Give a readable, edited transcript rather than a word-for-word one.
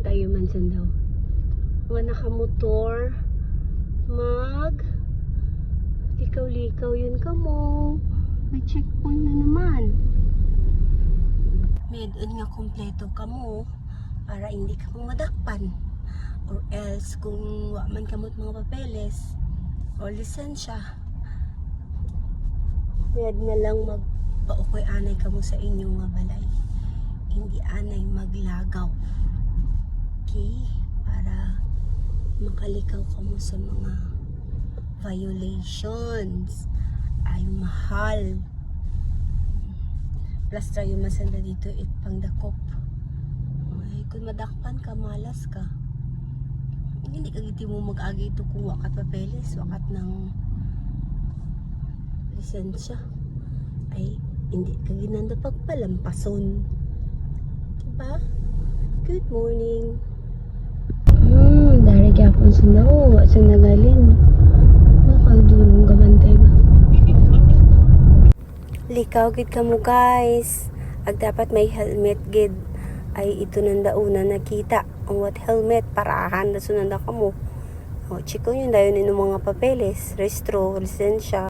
tayo man daw. Mga nakamotor, likaw-likaw yun ka mo. May checkpoint na naman. Medon nga kompleto ka mo para hindi ka mo madakpan. Or else kung wa man kamot mga papeles o lisensya, med na lang magpaukoy anay ka mo sa inyong nga balay. Hindi anay maglagaw. Okay? Para makalikaw ka mo sa mga violations. Ay mahal. Plus tayo masanda dito pangdakop. Ay, kung madakpan ka, malas ka. Hindi ka giti mo mag-agi ito kung wakat papeles, wakat ng lisensya. Ay, hindi ka ginanda pagpalampason. Diba? Good morning. Dari gyapon sundo, sa nagalin. Baka durong gabantay ba? Likaw gid ka mo guys. Ag dapat may helmet gid. Ay ito nandauna nakita. Ang what helmet para handa sunanda ka mo. O chiko yun dayon ino mga papeles, restro, lisensya.